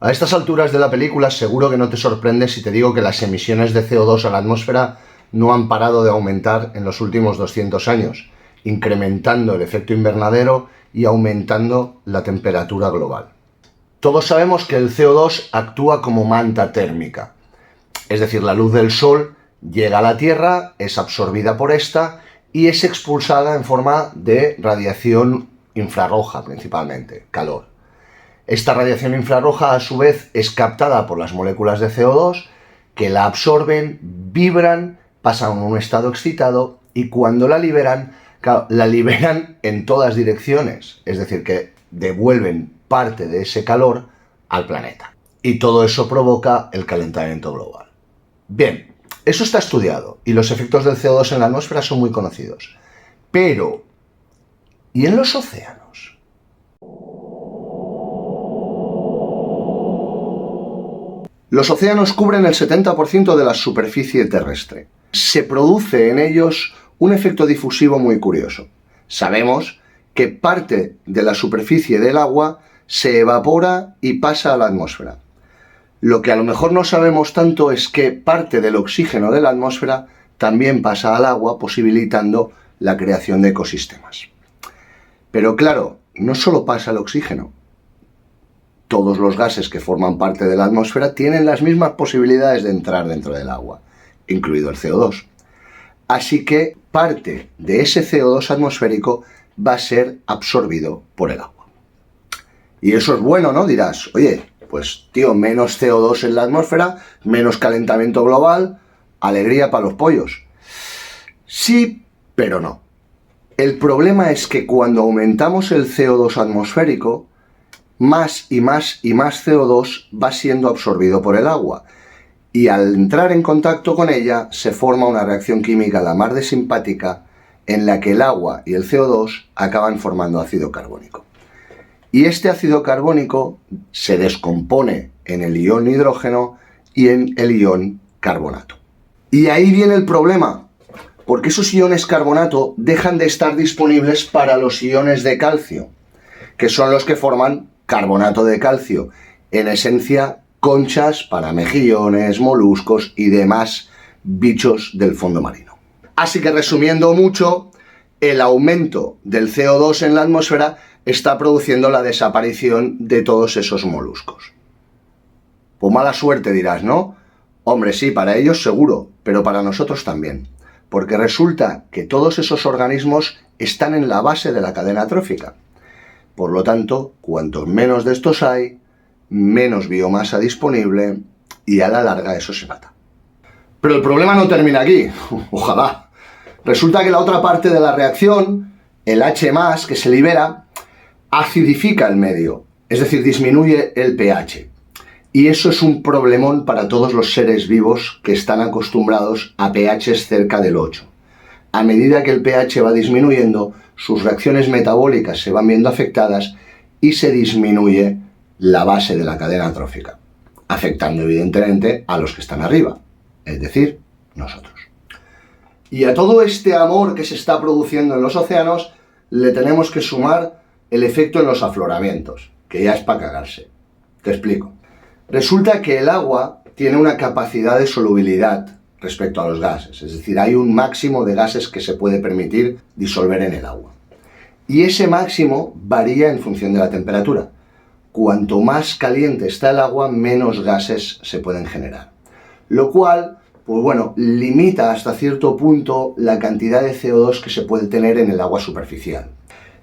A estas alturas de la película seguro que no te sorprende si te digo que las emisiones de CO2 a la atmósfera no han parado de aumentar en los últimos 200 años, incrementando el efecto invernadero y aumentando la temperatura global. Todos sabemos que el CO2 actúa como manta térmica, es decir, la luz del sol llega a la Tierra, es absorbida por esta y es expulsada en forma de radiación infrarroja principalmente, calor. Esta radiación infrarroja a su vez es captada por las moléculas de CO2 que la absorben, vibran, pasan a un estado excitado y cuando la liberan, claro, la liberan en todas direcciones, es decir, que devuelven parte de ese calor al planeta. Y todo eso provoca el calentamiento global. Bien, eso está estudiado y los efectos del CO2 en la atmósfera son muy conocidos. Pero, ¿y en los océanos? Los océanos cubren el 70% de la superficie terrestre. Se produce en ellos un efecto difusivo muy curioso. Sabemos que parte de la superficie del agua se evapora y pasa a la atmósfera. Lo que a lo mejor no sabemos tanto es que parte del oxígeno de la atmósfera también pasa al agua, posibilitando la creación de ecosistemas. Pero claro, no solo pasa el oxígeno. Todos los gases que forman parte de la atmósfera tienen las mismas posibilidades de entrar dentro del agua, incluido el CO2. Así que parte de ese CO2 atmosférico va a ser absorbido por el agua. Y eso es bueno, ¿no? Dirás, oye, pues tío, menos CO2 en la atmósfera, menos calentamiento global, alegría para los pollos. Sí, pero no. El problema es que cuando aumentamos el CO2 atmosférico, más y más y más CO2 va siendo absorbido por el agua y al entrar en contacto con ella se forma una reacción química la mar de simpática en la que el agua y el CO2 acaban formando ácido carbónico. Y este ácido carbónico se descompone en el ion hidrógeno y en el ion carbonato. Y ahí viene el problema, porque esos iones carbonato dejan de estar disponibles para los iones de calcio, que son los que forman carbonato de calcio, en esencia conchas para mejillones, moluscos y demás bichos del fondo marino. Así que resumiendo mucho, el aumento del CO2 en la atmósfera está produciendo la desaparición de todos esos moluscos. Pues mala suerte dirás, ¿no? Hombre, sí, para ellos seguro, pero para nosotros también, porque resulta que todos esos organismos están en la base de la cadena trófica. Por lo tanto, cuantos menos de estos hay, menos biomasa disponible y a la larga eso se mata. Pero el problema no termina aquí, ojalá. Resulta que la otra parte de la reacción, el H+, que se libera, acidifica el medio, es decir, disminuye el pH. Y eso es un problemón para todos los seres vivos que están acostumbrados a pHs cerca del 8. A medida que el pH va disminuyendo, sus reacciones metabólicas se van viendo afectadas y se disminuye la base de la cadena trófica, afectando evidentemente a los que están arriba, es decir, nosotros. Y a todo este amor que se está produciendo en los océanos le tenemos que sumar el efecto en los afloramientos, que ya es para cagarse. Te explico. Resulta que el agua tiene una capacidad de solubilidad respecto a los gases, es decir, hay un máximo de gases que se puede permitir disolver en el agua. Y ese máximo varía en función de la temperatura. Cuanto más caliente está el agua, menos gases se pueden generar. Lo cual, pues bueno, limita hasta cierto punto la cantidad de CO2 que se puede tener en el agua superficial.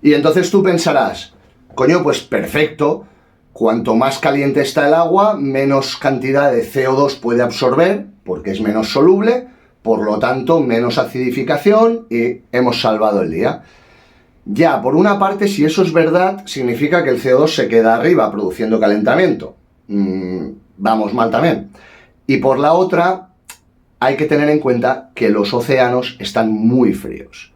Y entonces tú pensarás, coño, pues perfecto, cuanto más caliente está el agua, menos cantidad de CO2 puede absorber, porque es menos soluble, por lo tanto, menos acidificación y hemos salvado el día. Ya, por una parte, si eso es verdad, significa que el CO2 se queda arriba produciendo calentamiento. Vamos mal también. Y por la otra, hay que tener en cuenta que los océanos están muy fríos.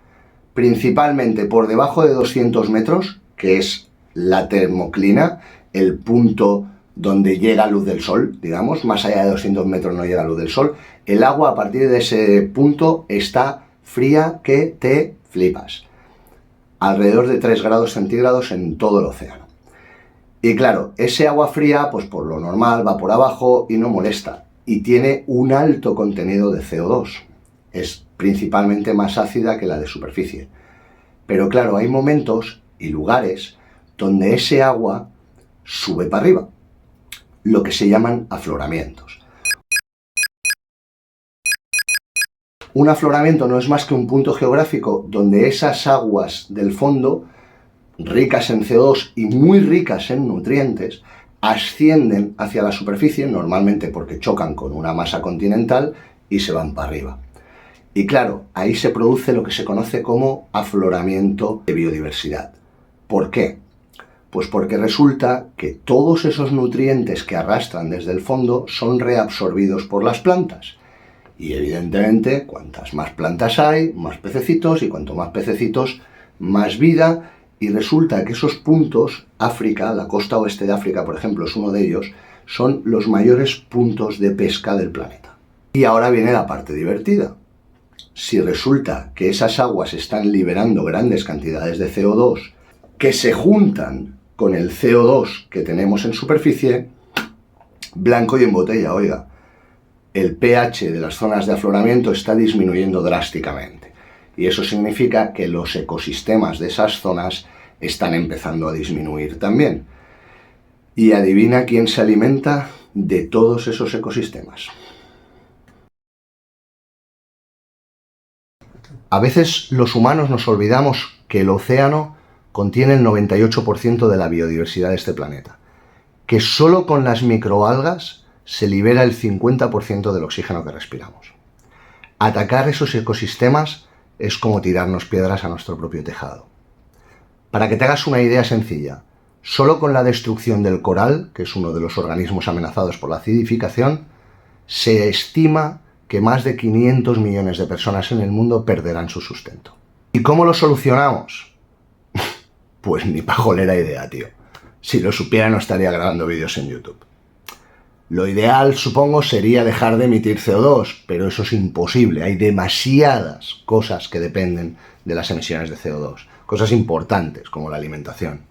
Principalmente por debajo de 200 metros, que es la termoclina, el punto donde llega luz del sol, digamos, más allá de 200 metros no llega luz del sol, el agua a partir de ese punto está fría que te flipas. Alrededor de 3 grados centígrados en todo el océano. Y claro, ese agua fría, pues por lo normal va por abajo y no molesta. Y tiene un alto contenido de CO2. Es principalmente más ácida que la de superficie. Pero claro, hay momentos y lugares donde ese agua sube para arriba, lo que se llaman afloramientos. Un afloramiento no es más que un punto geográfico donde esas aguas del fondo, ricas en CO2 y muy ricas en nutrientes, ascienden hacia la superficie, normalmente porque chocan con una masa continental y se van para arriba. Y claro, ahí se produce lo que se conoce como afloramiento de biodiversidad. ¿Por qué? Pues porque resulta que todos esos nutrientes que arrastran desde el fondo son reabsorbidos por las plantas. Y evidentemente, cuantas más plantas hay, más pececitos, y cuanto más pececitos, más vida. Y resulta que esos puntos, África, la costa oeste de África, por ejemplo, es uno de ellos, son los mayores puntos de pesca del planeta. Y ahora viene la parte divertida. Si resulta que esas aguas están liberando grandes cantidades de CO2 que se juntan con el CO2 que tenemos en superficie, blanco y en botella, oiga, el pH de las zonas de afloramiento está disminuyendo drásticamente. Y eso significa que los ecosistemas de esas zonas están empezando a disminuir también. Y adivina quién se alimenta de todos esos ecosistemas. A veces los humanos nos olvidamos que el océano contiene el 98% de la biodiversidad de este planeta, que solo con las microalgas se libera el 50% del oxígeno que respiramos. Atacar esos ecosistemas es como tirarnos piedras a nuestro propio tejado. Para que te hagas una idea sencilla, solo con la destrucción del coral, que es uno de los organismos amenazados por la acidificación, se estima que más de 500 millones de personas en el mundo perderán su sustento. ¿Y cómo lo solucionamos? Pues ni pajolera idea, tío. Si lo supiera no estaría grabando vídeos en YouTube. Lo ideal, supongo, sería dejar de emitir CO2, pero eso es imposible. Hay demasiadas cosas que dependen de las emisiones de CO2. Cosas importantes, como la alimentación.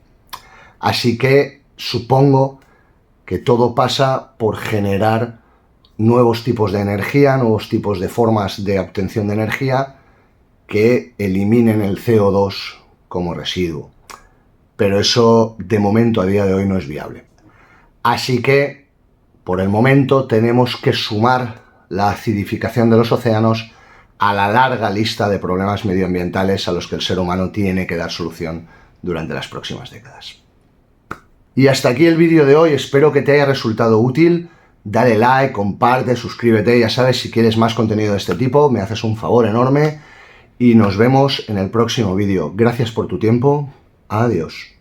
Así que supongo que todo pasa por generar nuevos tipos de energía, nuevos tipos de formas de obtención de energía que eliminen el CO2 como residuo. Pero eso, de momento, a día de hoy no es viable. Así que, por el momento, tenemos que sumar la acidificación de los océanos a la larga lista de problemas medioambientales a los que el ser humano tiene que dar solución durante las próximas décadas. Y hasta aquí el vídeo de hoy, espero que te haya resultado útil. Dale like, comparte, suscríbete, ya sabes, si quieres más contenido de este tipo, me haces un favor enorme y nos vemos en el próximo vídeo. Gracias por tu tiempo, adiós.